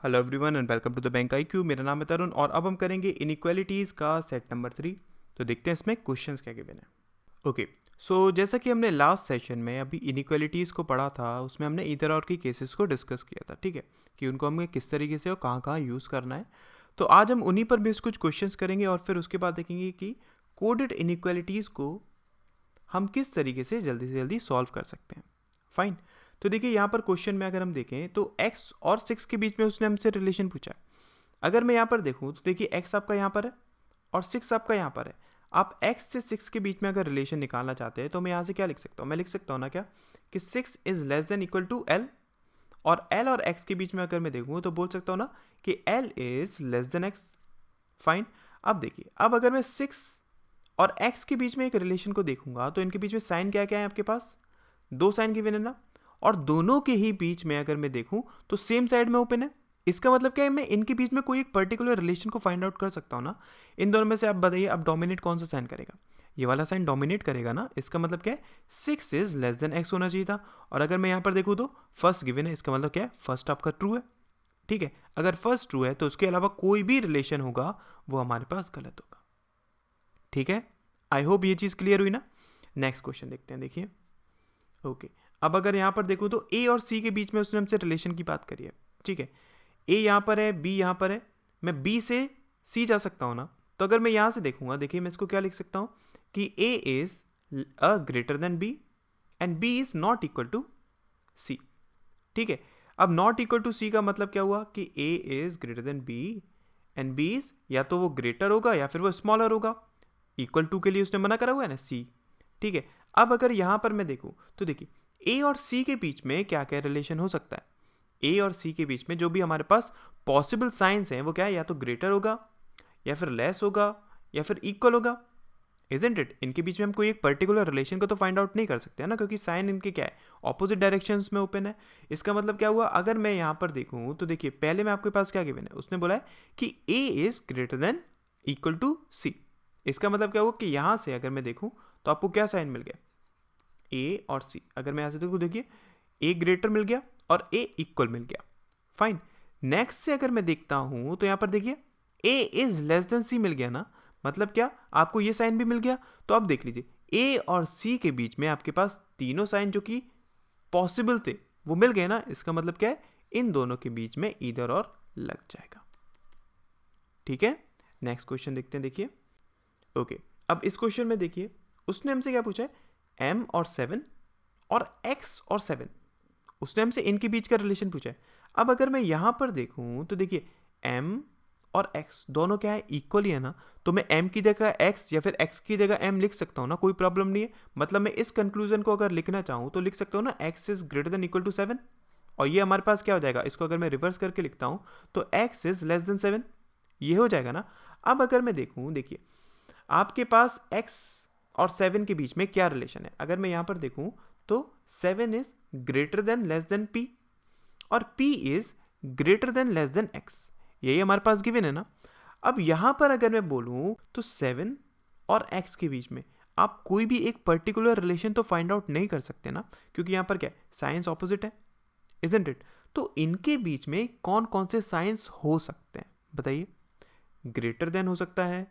Hello everyone and welcome to the bank IQ. मेरा नाम है तरुण और अब हम करेंगे इनइक्वालिटीज़ का सेट नंबर 3। तो देखते हैं इसमें क्वेश्चंस क्या गिवन है। ओके, सो जैसा कि हमने लास्ट सेशन में अभी इनइक्वालिटीज़ को पढ़ा था, उसमें हमने ईदर और की केसेस को डिस्कस किया था, ठीक है, कि उनको हमें किस तरीके से और कहाँ कहाँ यूज़ करना है। तो आज हम उन्हीं पर बेस कुछ क्वेश्चंस करेंगे और फिर उसके बाद देखेंगे कि कोडेड इनइक्वालिटीज़ को हम किस तरीके से जल्दी सॉल्व कर सकते हैं। फाइन। तो देखिए यहाँ पर क्वेश्चन में अगर हम देखें तो x और 6 के बीच में उसने हमसे रिलेशन पूछा है। अगर मैं यहाँ पर देखूँ तो देखिए x आपका यहाँ पर है और 6 आपका यहाँ पर है। आप x से 6 के बीच में अगर रिलेशन निकालना चाहते हैं तो मैं यहाँ से क्या लिख सकता हूँ, मैं लिख सकता हूँ ना क्या कि 6 is less than equal to l, और l और x के बीच में अगर मैं देखूँ तो बोल सकता हूँ ना कि l is less then x। Fine. अब देखिए, अब अगर मैं 6 और x के बीच में एक रिलेशन को देखूंगा तो इनके बीच में साइन क्या क्या है आपके पास, दो साइन गिवन है ना, और दोनों के ही बीच में अगर मैं देखूं तो सेम साइड में ओपन है। इसका मतलब क्या है, मैं इनके बीच में कोई एक पर्टिकुलर रिलेशन को फाइंड आउट कर सकता हूं ना। इन दोनों में से आप बताइए, अब डोमिनेट कौन सा साइन करेगा, ये वाला साइन डोमिनेट करेगा ना। इसका मतलब क्या है, 6 इज लेस देन x होना चाहिए था। और अगर मैं यहाँ पर देखूँ तो फर्स्ट गिवन है, इसका मतलब क्या है, फर्स्ट आपका ट्रू है। ठीक है, अगर फर्स्ट ट्रू है तो उसके अलावा कोई भी रिलेशन होगा वो हमारे पास गलत होगा। ठीक है, आई होप ये चीज़ क्लियर हुई ना। नेक्स्ट क्वेश्चन देखते हैं। देखिए ओके, अब अगर यहाँ पर देखूँ तो ए और सी के बीच में उसने हमसे रिलेशन की बात करी है। ठीक है, ए यहाँ पर है, बी यहाँ पर है, मैं बी से सी जा सकता हूँ ना। तो अगर मैं यहाँ से देखूंगा, देखिए मैं इसको क्या लिख सकता हूँ कि A is a greater than B and B is not equal to C. ठीक है, अब नॉट इक्वल टू सी का मतलब क्या हुआ कि A is greater than B and B is या तो वो ग्रेटर होगा या फिर वो स्मॉलर होगा। इक्वल टू के लिए उसने मना करा हुआ है ना, सी। ठीक है, अब अगर यहाँ पर मैं देखूँ तो देखिए ए और सी के बीच में क्या क्या रिलेशन हो सकता है। ए और सी के बीच में जो भी हमारे पास पॉसिबल साइंस हैं वो क्या है, या तो ग्रेटर होगा या फिर लेस होगा या फिर इक्वल होगा। इजंट इट, इनके बीच में हम कोई एक पर्टिकुलर रिलेशन को तो फाइंड आउट नहीं कर सकते हैं ना, क्योंकि साइन इनके क्या है, ऑपोजिट डायरेक्शंस में ओपन है। इसका मतलब क्या हुआ, अगर मैं यहाँ पर देखूँ तो देखिए पहले में आपके पास क्या गिवन है, उसने बोला है कि A is greater than equal to C. इसका मतलब क्या हुआ कि यहाँ से अगर मैं देखूँ तो आपको क्या साइन मिल गया, ए और सी। अगर मैं यहाँ से देखूँ, देखिए ए ग्रेटर मिल गया और ए इक्वल मिल गया। फाइन। नेक्स्ट से अगर मैं देखता हूँ तो यहाँ पर देखिए ए इज लेस देन सी मिल गया ना, मतलब क्या, आपको ये साइन भी मिल गया। तो अब देख लीजिए ए और सी के बीच में आपके पास तीनों साइन जो कि पॉसिबल थे वो मिल गए ना। इसका मतलब क्या है, इन दोनों के बीच में ईदर और लग जाएगा। ठीक है, नेक्स्ट क्वेश्चन देखते हैं। देखिए ओके, अब इस क्वेश्चन में देखिए उसने हमसे क्या पूछा है, m और 7 और x और 7, उसने हमसे इनके बीच का रिलेशन पूछा है। अब अगर मैं यहाँ पर देखूँ तो देखिए m और x दोनों क्या है, इक्वल ही है ना। तो मैं m की जगह x या फिर x की जगह m लिख सकता हूँ ना, कोई प्रॉब्लम नहीं है। मतलब मैं इस कंक्लूजन को अगर लिखना चाहूँ तो लिख सकता हूँ ना, x is greater than equal to 7। और ये हमारे पास क्या हो जाएगा, इसको अगर मैं रिवर्स करके लिखता हूँ तो x इज लेस देन 7, ये हो जाएगा ना। अब अगर मैं देखूँ, देखिए आपके पास x और 7 के बीच में क्या रिलेशन है। अगर मैं यहाँ पर देखूँ तो 7 is greater than less then p और p is greater than less then x, यही हमारे पास गिवन है ना। अब यहाँ पर अगर मैं बोलूँ तो 7 और x के बीच में आप कोई भी एक पर्टिकुलर रिलेशन तो फाइंड आउट नहीं कर सकते ना, क्योंकि यहाँ पर क्या है, साइंस ऑपोजिट है, इजंट इट। तो इनके बीच में कौन कौन से साइंस हो सकते हैं बताइए। ग्रेटर देन हो सकता है,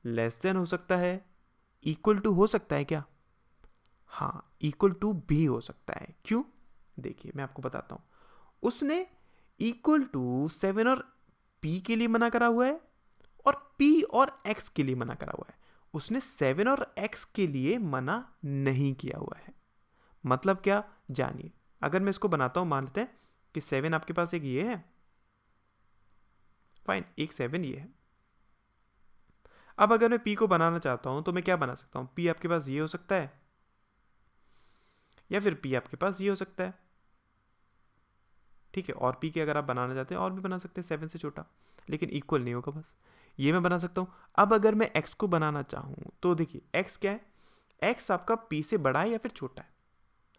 लेस देन हो सकता है, इक्वल टू हो सकता है क्या, हाँ इक्वल टू भी हो सकता है। क्यों, देखिए मैं आपको बताता हूँ। उसने इक्वल टू 7 और p के लिए मना करा हुआ है और p और x के लिए मना करा हुआ है। उसने 7 और x के लिए मना नहीं किया हुआ है। मतलब क्या, जानिए। अगर मैं इसको बनाता हूँ, मान लेते हैं कि 7 आपके पास एक ये है, फाइन, एक 7 ये है। अब अगर मैं p को बनाना चाहता हूं तो मैं क्या बना सकता हूं, p आपके पास ये हो सकता है या फिर p आपके पास ये हो सकता है। ठीक है, और p के अगर आप बनाना चाहते हैं और भी बना सकते हैं 7 से छोटा, लेकिन इक्वल नहीं होगा, बस ये मैं बना सकता हूं। अब अगर मैं x को बनाना चाहूं तो देखिए x क्या है, x आपका p से बड़ा है या फिर छोटा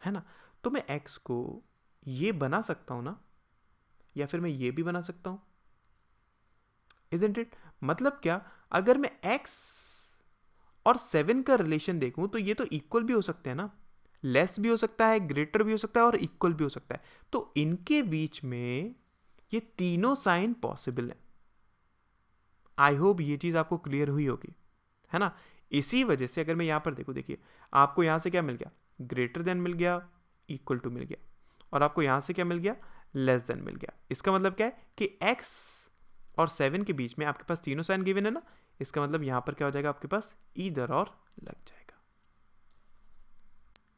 है ना। तो मैं x को ये बना सकता हूं ना, या फिर मैं ये भी बना सकता हूं, इजंट इट। मतलब क्या, अगर मैं x और 7 का रिलेशन देखूं तो ये तो इक्वल भी हो सकते हैं ना, लेस भी हो सकता है, ग्रेटर भी हो सकता है और इक्वल भी हो सकता है। तो इनके बीच में ये तीनों साइन पॉसिबल है। आई होप ये चीज़ आपको क्लियर हुई होगी, है ना। इसी वजह से अगर मैं यहाँ पर देखूँ, देखिए आपको यहाँ से क्या मिल गया, ग्रेटर देन मिल गया, इक्वल टू मिल गया, और आपको यहाँ से क्या मिल गया, लेस देन मिल गया। इसका मतलब क्या है कि x और 7 के बीच में आपके पास तीनों साइन गिवन है ना, इसका मतलब यहाँ पर क्या हो जाएगा, आपके पास ईदर और लग जाएगा।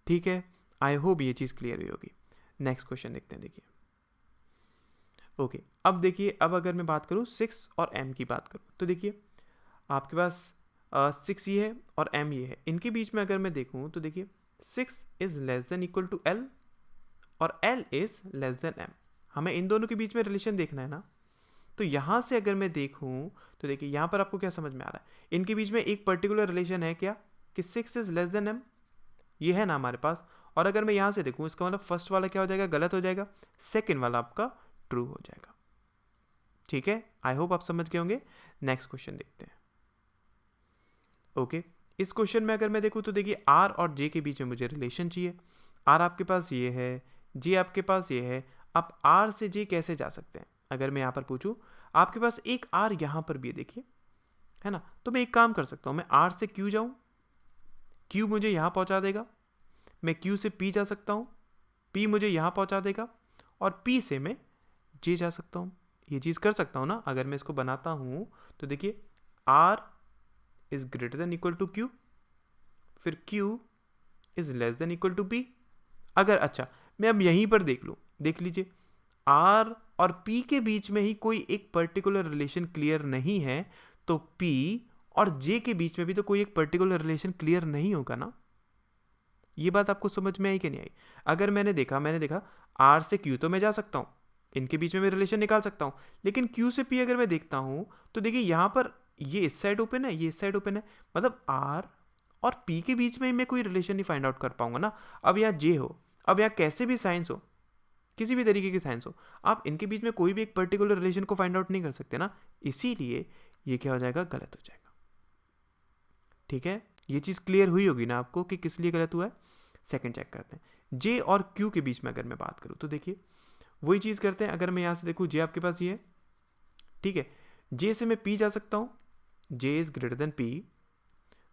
ठीक है, आई होप ये चीज़ क्लियर हुई होगी। नेक्स्ट क्वेश्चन देखते हैं। देखिए ओके, अब देखिए, अब अगर मैं बात करूँ 6 और m की बात करूँ, तो देखिए आपके पास 6 ये है और m ये है। इनके बीच में अगर मैं देखूँ तो देखिए 6 is less than equal to l और l is less than m। हमें इन दोनों के बीच में रिलेशन देखना है ना। तो यहाँ से अगर मैं देखूँ तो देखिए यहाँ पर आपको क्या समझ में आ रहा है, इनके बीच में एक पर्टिकुलर रिलेशन है क्या, कि 6 इज़ लेस देन m, ये है ना हमारे पास। और अगर मैं यहाँ से देखूँ, इसका मतलब फर्स्ट वाला क्या हो जाएगा, गलत हो जाएगा, सेकेंड वाला आपका ट्रू हो जाएगा। ठीक है, आई होप आप समझ गए होंगे। नेक्स्ट क्वेश्चन देखते हैं। ओके, इस क्वेश्चन में अगर मैं देखूँ तो देखिए r और j के बीच में मुझे रिलेशन चाहिए। r आपके पास ये है, j आपके पास ये है। अब r से j कैसे जा सकते हैं, अगर मैं यहाँ पर पूछूँ, आपके पास एक r यहाँ पर भी है, देखिए, है ना। तो मैं एक काम कर सकता हूँ, मैं r से q जाऊँ, q मुझे यहाँ पहुँचा देगा, मैं q से p जा सकता हूँ, p मुझे यहाँ पहुँचा देगा, और p से मैं j जा सकता हूँ। ये चीज़ कर सकता हूँ ना। अगर मैं इसको बनाता हूँ तो देखिए r is greater than equal to q, फिर q is less than equal to p। अगर अच्छा मैं अब यहीं पर देख लूँ, देख लीजिए r और p के बीच में ही कोई एक पर्टिकुलर रिलेशन क्लियर नहीं है, तो p और j के बीच में भी तो कोई एक पर्टिकुलर रिलेशन क्लियर नहीं होगा ना। ये बात आपको समझ में आई कि नहीं आई। अगर मैंने देखा r से q तो मैं जा सकता हूँ, इनके बीच में मैं रिलेशन निकाल सकता हूँ, लेकिन q से p अगर मैं देखता हूँ तो देखिए यहाँ पर ये इस साइड ओपन है, ये इस साइड ओपन है, मतलब r और p के बीच में मैं कोई रिलेशन नहीं फाइंड आउट कर पाऊंगा ना। अब यहाँ j हो, अब यहाँ कैसे भी साइंस हो, किसी भी तरीके की साइंस हो, आप इनके बीच में कोई भी एक पर्टिकुलर रिलेशन को फाइंड आउट नहीं कर सकते ना। इसीलिए ये क्या हो जाएगा, गलत हो जाएगा। ठीक है, ये चीज़ क्लियर हुई होगी ना आपको कि किस लिए गलत हुआ है। सेकंड चेक करते हैं, j और q के बीच में अगर मैं बात करूँ तो देखिए वही चीज़ करते हैं। अगर मैं यहाँ से देखूँ, j आपके पास ये है, ठीक है, j से मैं p जा सकता हूँ, j is greater then p,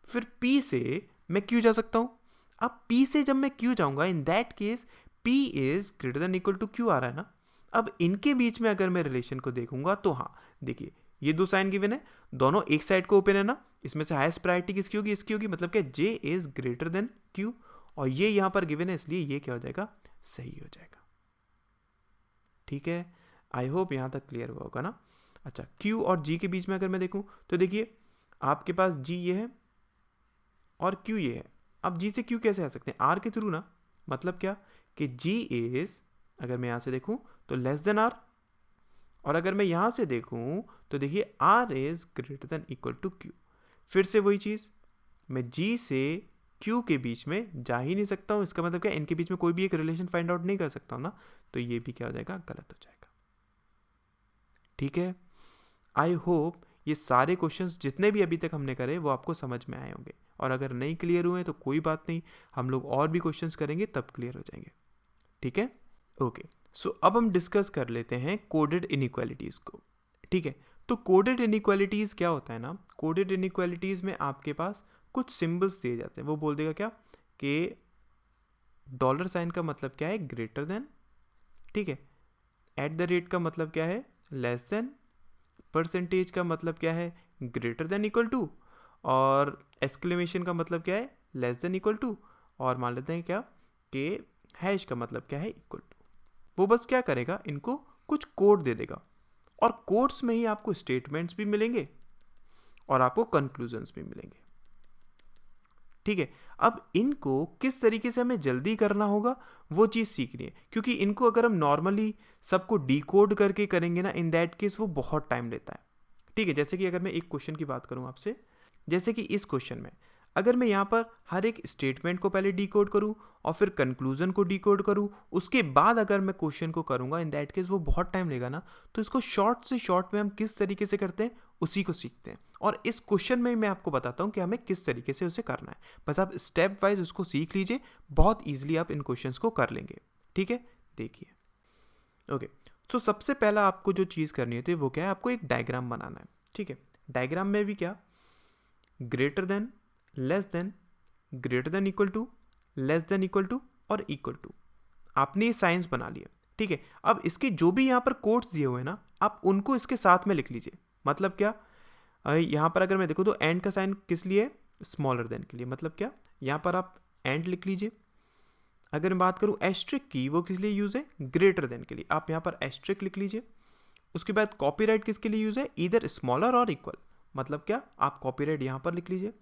फिर p से मैं q जा सकता हूँ। अब p से जब मैं q जाऊँगा, in that case p is greater than equal to q आ रहा है ना। अब इनके बीच में अगर मैं रिलेशन को देखूंगा तो हाँ देखिए ये दो साइन गिवन है, दोनों एक साइड को ओपन है ना, इसमें से हाईएस्ट प्रायोरिटी किसकी होगी, इसकी होगी, मतलब क्या j is greater then q, और ये यहाँ पर गिवन है, इसलिए ये क्या हो जाएगा, सही हो जाएगा। ठीक है, आई होप यहाँ तक क्लियर हुआ होगा ना। अच्छा, q और g के बीच में अगर मैं देखूँ तो देखिए आपके पास g ये है और q ये है। अब g से q कैसे आ सकते हैं, r के थ्रू ना, मतलब क्या कि g इज़, अगर मैं यहाँ से देखूँ तो लेस देन r, और अगर मैं यहाँ से देखूँ तो देखिए r is greater than equal to q। फिर से वही चीज़, मैं g से q के बीच में जा ही नहीं सकता हूँ, इसका मतलब क्या, इनके बीच में कोई भी एक रिलेशन फाइंड आउट नहीं कर सकता हूँ ना, तो ये भी क्या हो जाएगा, गलत हो जाएगा। ठीक है, आई होप ये सारे क्वेश्चंस जितने भी अभी तक हमने करे वो आपको समझ में आए होंगे, और अगर नहीं क्लियर हुए तो कोई बात नहीं, हम लोग और भी क्वेश्चंस करेंगे तब क्लियर हो जाएंगे। ठीक है, ओके। सो अब हम डिस्कस कर लेते हैं कोडेड इनइक्वालिटीज़ को। ठीक है, तो कोडेड इनइक्वालिटीज़ क्या होता है ना, कोडेड इनइक्वालिटीज़ में आपके पास कुछ सिंबल्स दिए जाते हैं। वो बोल देगा क्या कि डॉलर साइन का मतलब क्या है, ग्रेटर देन, ठीक है, एट द रेट का मतलब क्या है, लेस देन, परसेंटेज का मतलब क्या है, ग्रेटर देन इक्वल टू, और एक्सक्लेमेशन का मतलब क्या है, लेस देन इक्वल टू, और मान लेते हैं क्या कि हैश का मतलब क्या है, इक्वल टू। वो बस क्या करेगा, इनको कुछ कोड दे देगा, और कोड्स में ही आपको स्टेटमेंट्स भी मिलेंगे और आपको कंक्लूजन्स भी मिलेंगे। ठीक है, अब इनको किस तरीके से हमें जल्दी करना होगा वो चीज़ सीखनी है, क्योंकि इनको अगर हम नॉर्मली सबको डिकोड करके करेंगे ना, इन दैट केस वो बहुत टाइम लेता है। ठीक है, जैसे कि अगर मैं एक क्वेश्चन की बात करूं आपसे, जैसे कि इस क्वेश्चन में अगर मैं यहाँ पर हर एक स्टेटमेंट को पहले डिकोड करूँ और फिर कंक्लूजन को डिकोड करूँ, उसके बाद अगर मैं क्वेश्चन को करूँगा, इन दैट केस वो बहुत टाइम लेगा ना। तो इसको शॉर्ट से शॉर्ट में हम किस तरीके से करते हैं उसी को सीखते हैं, और इस क्वेश्चन में मैं आपको बताता हूँ कि हमें किस तरीके से उसे करना है। बस आप स्टेप वाइज उसको सीख लीजिए, बहुत ईजिली आप इन क्वेश्चंस को कर लेंगे। ठीक है, देखिए ओके, सो सबसे पहला आपको जो चीज़ करनी होती है वो क्या है, आपको एक डायग्राम बनाना है, ठीक है। डायग्राम में भी क्या, greater than, less than, greater than equal to, less than equal to और इक्वल टू, आपने ये साइंस बना लिया, ठीक है। अब इसके जो भी यहाँ पर कोड्स दिए हुए हैं ना, आप उनको इसके साथ में लिख लीजिए। मतलब क्या, यहाँ पर अगर मैं देखूँ तो एंड का साइन किस लिए, स्मॉलर देन के लिए। मतलब क्या, यहाँ पर आप एंड लिख लीजिए। अगर मैं बात करूँ एस्ट्रिक की, वो किस लिए यूज़ है, ग्रेटर देन के लिए, आप यहाँ पर एस्ट्रिक लिख लीजिए। उसके बाद कॉपीराइट किसके लिए यूज़ है, इधर स्मॉलर और इक्वल। मतलब क्या, आप कॉपीराइट यहाँ पर लिख लीजिए।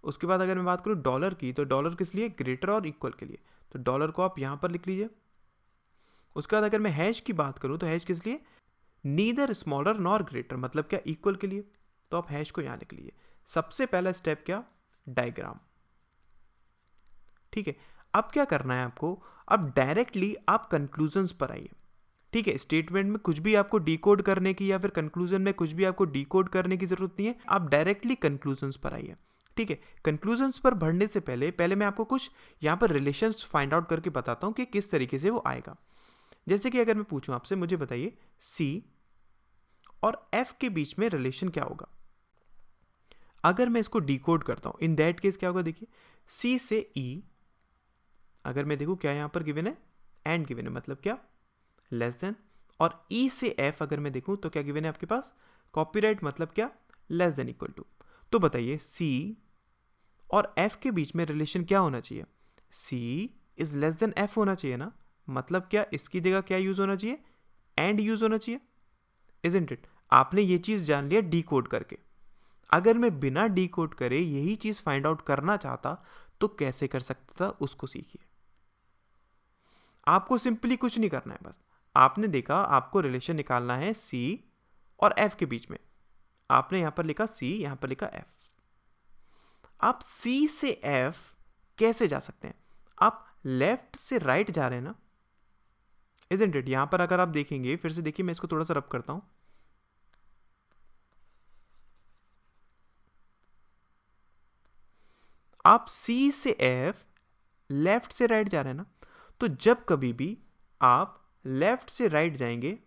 उसके बाद अगर मैं बात करूँ डॉलर की, तो डॉलर किस लिए, ग्रेटर और इक्वल के लिए, तो डॉलर को आप यहाँ पर लिख लीजिए। उसके बाद अगर मैं हैश की बात करूँ तो हैश किस लिए, नीदर स्मॉलर नॉर ग्रेटर, मतलब क्या, इक्वल के लिए, तो आप हैश को यहाँ लिख लीजिए। सबसे पहला स्टेप क्या, डायग्राम, ठीक है। अब क्या करना है आपको, अब डायरेक्टली आप कंक्लूजन्स पर आइए, ठीक है। स्टेटमेंट में कुछ भी आपको डिकोड करने की या फिर कंक्लूजन में कुछ भी आपको डिकोड करने की जरूरत नहीं है, आप डायरेक्टली कंक्लूजन्स पर आइए, ठीक है। कंक्लूजन्स पर बढ़ने से पहले मैं आपको कुछ यहाँ पर रिलेशंस फाइंड आउट करके बताता हूँ कि किस तरीके से वो आएगा। जैसे कि अगर मैं पूछूं आपसे, मुझे बताइए C और F के बीच में रिलेशन क्या होगा। अगर मैं इसको डिकोड करता हूं, इन दैट केस क्या होगा, देखिए C से E, अगर मैं देखूं क्या यहां पर गिवन है, एंड गिवन है, मतलब क्या, लेस देन। और E से F अगर मैं देखूं तो क्या गिवन है आपके पास, कॉपीराइट, मतलब क्या, लेस देन इक्वल टू। तो बताइए C और F के बीच में रिलेशन क्या होना चाहिए, C is less then F होना चाहिए ना। मतलब क्या, इसकी जगह क्या यूज होना चाहिए, एंड यूज होना चाहिए, इजंट इट। आपने ये चीज जान लिया डीकोड करके। अगर मैं बिना डीकोड करे यही चीज फाइंड आउट करना चाहता तो कैसे कर सकता था, उसको सीखिए। आपको सिंपली कुछ नहीं करना है, बस आपने देखा आपको रिलेशन निकालना है C और F के बीच में। आपने यहां पर लिखा C, यहां पर लिखा F। आप C से F कैसे जा सकते हैं, आप लेफ्ट से राइट जा रहे हैं ना, इजंट इट। यहां पर अगर आप देखेंगे, फिर से देखिए, मैं इसको थोड़ा सा रब करता हूं। आप C से F लेफ्ट से राइट जा रहे हैं ना, तो जब कभी भी आप लेफ्ट से राइट जाएंगे,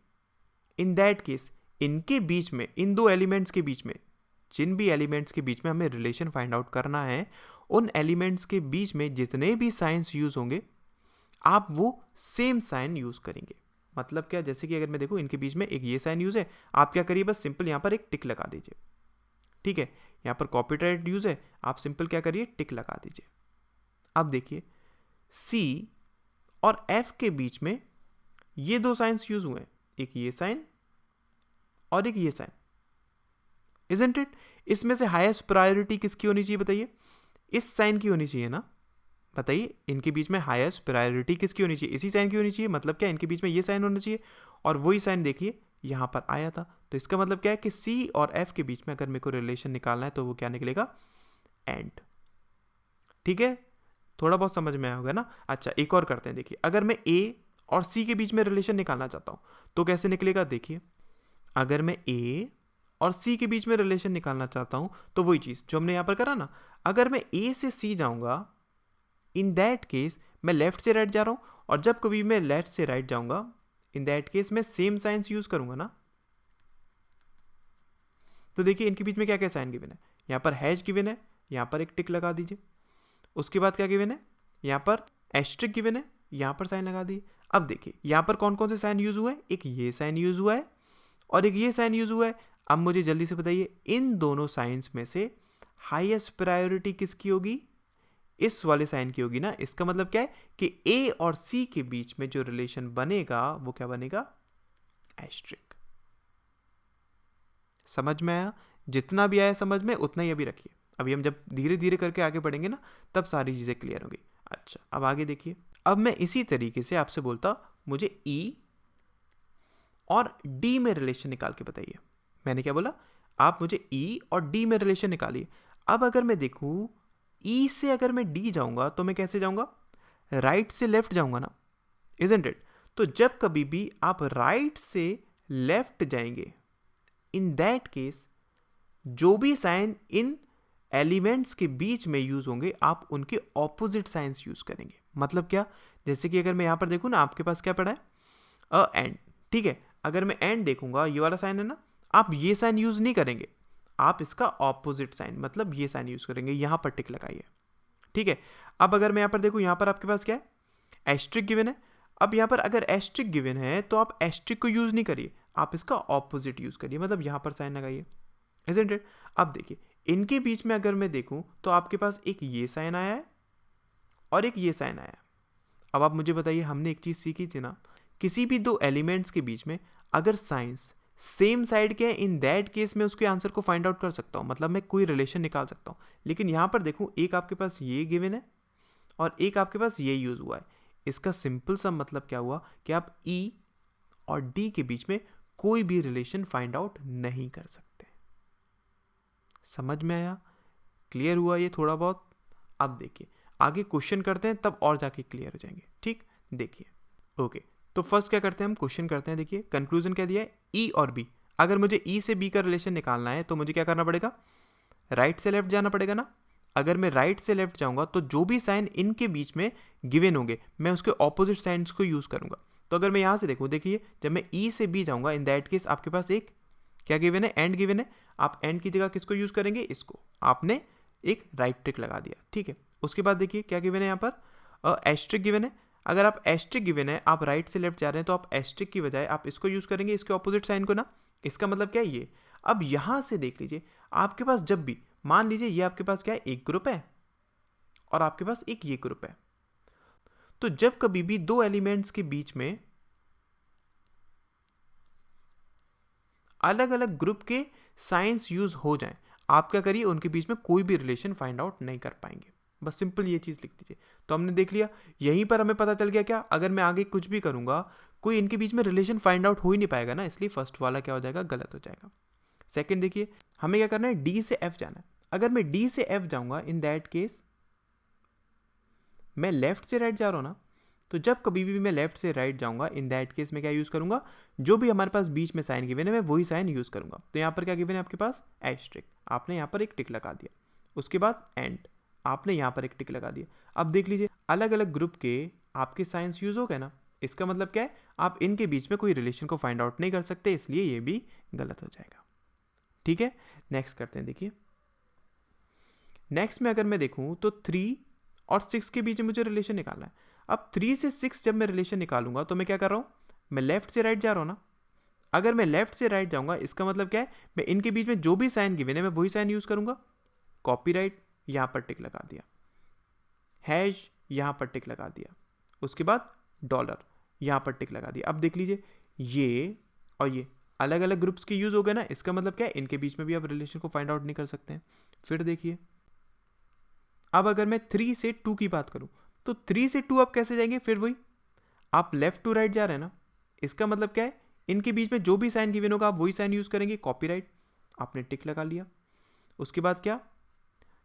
इन दैट केस इनके बीच में, इन दो एलिमेंट्स के बीच में, जिन भी एलिमेंट्स के बीच में हमें रिलेशन फाइंड आउट करना है, उन एलिमेंट्स के बीच में जितने भी साइंस यूज होंगे, आप वो सेम साइन यूज करेंगे। मतलब क्या, जैसे कि अगर मैं देखूं इनके बीच में एक ये साइन यूज है, आप क्या करिए, बस सिंपल यहां पर एक टिक लगा दीजिए, ठीक है। यहां पर कॉपीराइट यूज है, आप सिंपल क्या करिए, टिक लगा दीजिए। अब देखिए C और F के बीच में ये दो साइंस यूज हुए हैं, एक ये साइन और एक ये साइन, इजंट इट। इसमें से हाईएस्ट प्रायोरिटी किसकी होनी चाहिए, बताइए, इस साइन की होनी चाहिए ना। बताइए, इनके बीच में हाईएस्ट प्रायोरिटी किसकी होनी चाहिए, इसी साइन की होनी चाहिए। मतलब क्या, इनके बीच में ये साइन होना चाहिए, और वही साइन देखिए यहां पर आया था। तो इसका मतलब क्या है कि C और F के बीच में अगर मेरे को रिलेशन निकालना है तो वो क्या निकलेगा, एंड, ठीक है। थोड़ा बहुत समझ में आया होगा ना। अच्छा, एक और करते हैं, देखिए अगर मैं A और C के बीच में रिलेशन निकालना चाहता हूं तो कैसे निकलेगा, देखिए अगर मैं A और C के बीच में रिलेशन निकालना चाहता हूं तो वही चीज जो हमने यहां पर करा ना, अगर मैं A से C जाऊंगा, इन दैट केस मैं लेफ्ट से राइट जा रहा हूं, और जब कभी मैं लेफ्ट से राइट जाऊंगा, इन दैट केस मैं सेम साइंस यूज करूंगा ना। तो देखिए इनके बीच में क्या क्या साइन गिवन है, यहां पर हैश गिवन है, यहां पर एक टिक लगा दीजिए। उसके बाद क्या गिवन है, यहां पर एस्ट्रिक गिवन है, यहां पर साइन लगा दिए। अब देखिए यहां पर कौन कौन से साइन यूज हुआ है, एक ये साइन यूज हुआ है और एक ये साइन यूज हुआ है। अब मुझे जल्दी से बताइए, इन दोनों साइंस में से हाईएस्ट प्रायोरिटी किसकी होगी, इस वाले साइन की होगी ना। इसका मतलब क्या है कि A और C के बीच में जो रिलेशन बनेगा वो क्या बनेगा, एस्ट्रिक। समझ में आया, जितना भी आया समझ में उतना ही अभी रखिए। अभी हम जब धीरे धीरे करके आगे बढ़ेंगे ना, तब सारी चीजें क्लियर होंगी। अच्छा, अब आगे देखिए, अब मैं इसी तरीके से आपसे बोलता, मुझे E और D में रिलेशन निकाल के बताइए। मैंने क्या बोला, आप मुझे E और D में रिलेशन निकालिए। अब अगर मैं देखूं E से अगर मैं D जाऊंगा तो मैं कैसे जाऊंगा, राइट से लेफ्ट जाऊंगा ना, इजंट इट। तो जब कभी भी आप राइट से लेफ्ट जाएंगे, इन दैट केस जो भी साइन इन एलिमेंट्स के बीच में यूज होंगे, आप उनके ऑपोजिट साइंस यूज करेंगे। मतलब क्या, जैसे कि अगर मैं यहां पर देखूं ना, आपके पास क्या पड़ा है, अ एंड, ठीक है, अगर मैं एंड देखूंगा ये वाला साइन है ना, आप ये साइन यूज नहीं करेंगे, आप इसका ऑपोजिट साइन मतलब ये साइन यूज करेंगे, यहां पर टिक लगाइए। ठीक है, अब अगर मैं यहां पर देखूं, यहां पर आपके पास क्या है, एस्ट्रिक गिवन है। अब यहां पर अगर एस्ट्रिक गिवन है तो आप एस्ट्रिक को यूज नहीं करिए, आप इसका ऑपोजिट यूज करिए, मतलब यहां पर साइन लगाइए, इजंट इट। अब देखिए इनके बीच में अगर मैं देखूं तो आपके पास एक ये साइन आया है और एक ये साइन आया है। अब आप मुझे बताइए, हमने एक चीज सीखी थी ना, किसी भी दो एलिमेंट्स के बीच में अगर साइंस सेम साइड के हैं, इन दैट केस में उसके आंसर को फाइंड आउट कर सकता हूं, मतलब मैं कोई रिलेशन निकाल सकता हूं। लेकिन यहां पर देखूं, एक आपके पास ये गिवन है और एक आपके पास ये यूज हुआ है। इसका सिंपल सा मतलब क्या हुआ कि आप E और D के बीच में कोई भी रिलेशन फाइंड आउट नहीं कर सकते। समझ में आया? क्लियर हुआ ये थोड़ा बहुत? अब देखिए आगे क्वेश्चन करते हैं, तब और जाके क्लियर हो जाएंगे। ठीक, देखिए ओके, तो फर्स्ट क्या करते हैं, हम क्वेश्चन करते हैं। देखिए कंक्लूजन क्या दिया है, E और B। अगर मुझे E से B का रिलेशन निकालना है तो मुझे क्या करना पड़ेगा, राइट से लेफ्ट जाना पड़ेगा ना। अगर मैं राइट से लेफ्ट जाऊंगा तो जो भी साइन इनके बीच में गिवन होंगे मैं उसके ऑपोजिट साइंस को यूज करूंगा। तो अगर मैं यहां से देखूं, देखिए जब मैं E से B जाऊंगा, इन दैट केस आपके पास एक क्या गिवन है, एंड गिवन है। आप एंड की जगह किसको यूज करेंगे, इसको। आपने एक राइट ट्रिक लगा दिया, ठीक है। उसके बाद देखिए क्या गिवन है यहाँ पर, एस्ट्रिक गिवन है। अगर आप एस्ट्रिक गिवन है, आप राइट से लेफ्ट जा रहे हैं, तो आप एस्ट्रिक की बजाय आप इसको यूज करेंगे, इसके ऑपोजिट साइन को ना। इसका मतलब क्या है ये। अब यहां से देख लीजिए, आपके पास जब भी मान लीजिए ये आपके पास क्या है, एक ग्रुप है और आपके पास एक ये ग्रुप है, तो जब कभी भी दो एलिमेंट्स के बीच में अलग अलग ग्रुप के साइंस यूज हो जाएं, आप क्या करिए, उनके बीच में कोई भी रिलेशन फाइंड आउट नहीं कर पाएंगे। बस सिंपल ये चीज लिख दीजिए। तो हमने देख लिया, यहीं पर हमें पता चल गया क्या, अगर मैं आगे कुछ भी करूंगा कोई इनके बीच में रिलेशन फाइंड आउट हो ही नहीं पाएगा ना, इसलिए फर्स्ट वाला क्या हो जाएगा, गलत हो जाएगा। सेकंड देखिए, हमें क्या करना है, डी से एफ जाना है। अगर मैं डी से एफ जाऊंगा, इन दैट केस मैं लेफ्ट से राइट जा रहा हूं ना, तो जब कभी भी मैं लेफ्ट से राइट जाऊंगा, इन दैट केस में क्या यूज करूंगा, जो भी हमारे पास बीच में साइन गिवन है मैं वही साइन यूज करूंगा। तो यहां पर क्या गिवन है आपके पास, एस्ट्रिक, आपने यहां पर एक टिक लगा दिया। उसके बाद एंड, आपने यहां पर एक टिक लगा दिया। अब देख लीजिए अलग अलग ग्रुप के आपके साइंस यूज हो गए ना, इसका मतलब क्या है, आप इनके बीच में कोई रिलेशन को फाइंड आउट नहीं कर सकते, इसलिए ये भी गलत हो जाएगा। ठीक है, नेक्स्ट करते हैं। देखिए नेक्स्ट में अगर मैं देखूं तो 3 और 6 के बीच में मुझे रिलेशन निकालना है। अब 3 से 6 जब मैं रिलेशन निकालूंगा तो मैं क्या कर रहा हूं, मैं लेफ्ट से राइट जा रहा हूं ना। अगर मैं लेफ्ट से राइट जाऊंगा, इसका मतलब क्या है, मैं इनके बीच में जो भी साइन गिवन है मैं वही साइन यूज करूंगा। कॉपी राइट, यहां पर टिक लगा दिया, हैश यहां पर टिक लगा दिया, उसके बाद डॉलर यहां पर टिक लगा दिया। अब देख लीजिए ये और ये अलग अलग ग्रुप्स के यूज हो गए ना, इसका मतलब क्या है, इनके बीच में भी आप रिलेशन को फाइंड आउट नहीं कर सकते हैं। फिर देखिए अब अगर मैं 3 से 2 की बात करूं, तो 3 से 2 आप कैसे जाएंगे, फिर वही आप लेफ्ट टू राइट जा रहे हैं ना, इसका मतलब क्या है, इनके बीच में जो भी साइन गिवन होगा आप वही साइन यूज करेंगे। कॉपीराइट, आपने टिक लगा लिया। उसके बाद क्या,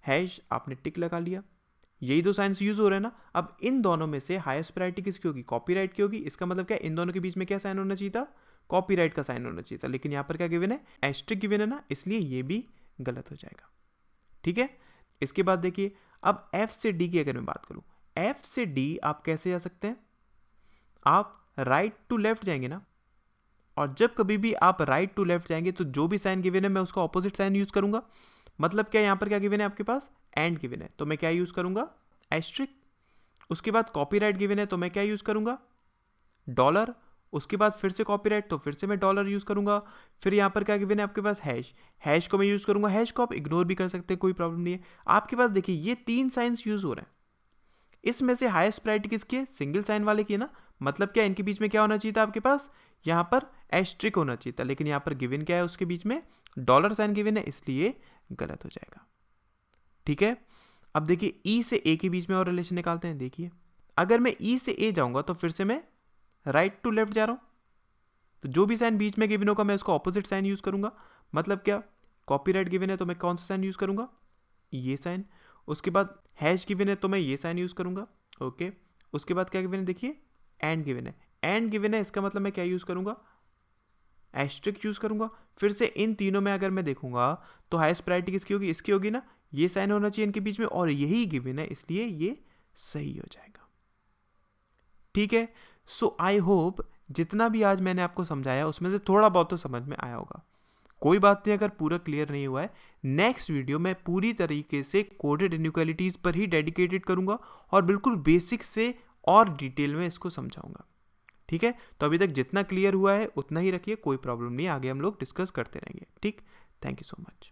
हैश, आपने टिक लगा लिया। यही दो साइंस यूज हो रहे हैं ना। अब इन दोनों में से हाईएस्ट प्रायोरिटी किसकी होगी, कॉपीराइट की होगी। इसका मतलब क्या, इन दोनों के बीच में क्या साइन होना चाहिए था, कॉपीराइट का साइन होना चाहिए था। लेकिन यहां पर क्या गिवन है, एस्ट्रिक गिवन है ना, इसलिए ये भी गलत हो जाएगा। ठीक है, इसके बाद देखिए अब एफ से डी की अगर मैं बात करूं, एफ से डी आप कैसे जा सकते हैं, आप राइट टू लेफ्ट जाएंगे ना, और जब कभी भी आप राइट टू लेफ्ट जाएंगे तो जो भी साइन गिवन है मैं उसका ऑपोजिट साइन यूज करूंगा। मतलब क्या, यहां पर क्या गिवन है आपके पास, एंड गिवन है, तो मैं क्या यूज करूंगा, एस्ट्रिक। उसके बाद कॉपीराइट गिवन है, तो मैं क्या यूज करूंगा, डॉलर। उसके बाद फिर से कॉपीराइट, तो फिर से मैं डॉलर यूज करूंगा। फिर यहां पर क्या गिवन है आपके पास, हैश, हैश को मैं यूज करूंगा। हैश को आप इग्नोर भी कर सकते हैं, कोई प्रॉब्लम नहीं है। आपके पास देखिए ये 3 साइंस यूज हो रहे हैं, इसमें से हाईएस्ट प्रायोरिटी किसकी है, सिंगल साइन वाले की है ना। मतलब क्या, इनके बीच में क्या होना चाहिए था आपके पास, यहां पर एस्ट्रिक होना चाहिए था, लेकिन यहां पर गिवन क्या है, उसके बीच में डॉलर साइन गिवन है, इसलिए गलत हो जाएगा। ठीक है, अब देखिए ई से ए के बीच में और रिलेशन निकालते हैं। देखिए अगर मैं ई से ए जाऊंगा तो फिर से मैं राइट टू लेफ्ट जा रहा हूं, तो जो भी साइन बीच में गिवन होगा मैं उसको ऑपोजिट साइन यूज करूंगा। मतलब क्या, कॉपीराइट गिवन है तो मैं कौन सा साइन यूज करूंगा, ये साइन। उसके बाद हैश गिवन है तो मैं ये साइन यूज करूंगा। ओके, उसके बाद क्या गिवन है, देखिए एंड गिवन है। एंड गिवन है, इसका मतलब मैं क्या यूज करूंगा, एस्ट्रिक यूज करूंगा। फिर से इन तीनों में अगर मैं देखूंगा तो हाईएस्ट प्रायोरिटी किसकी होगी, इसकी होगी ना। ये साइन होना चाहिए इनके बीच में, और यही गिवन है, इसलिए ये सही हो जाएगा। ठीक है, सो आई होप जितना भी आज मैंने आपको समझाया उसमें से थोड़ा बहुत तो समझ में आया होगा। कोई बात नहीं अगर पूरा क्लियर नहीं हुआ है, नेक्स्ट वीडियो मैं पूरी तरीके से कोडेड इनइक्वालिटीज़ पर ही डेडिकेटेड करूंगा और बिल्कुल बेसिक से और डिटेल में इसको समझाऊंगा। ठीक है, तो अभी तक जितना क्लियर हुआ है उतना ही रखिए, कोई प्रॉब्लम नहीं, आगे हम लोग डिस्कस करते रहेंगे। ठीक, थैंक यू सो मच।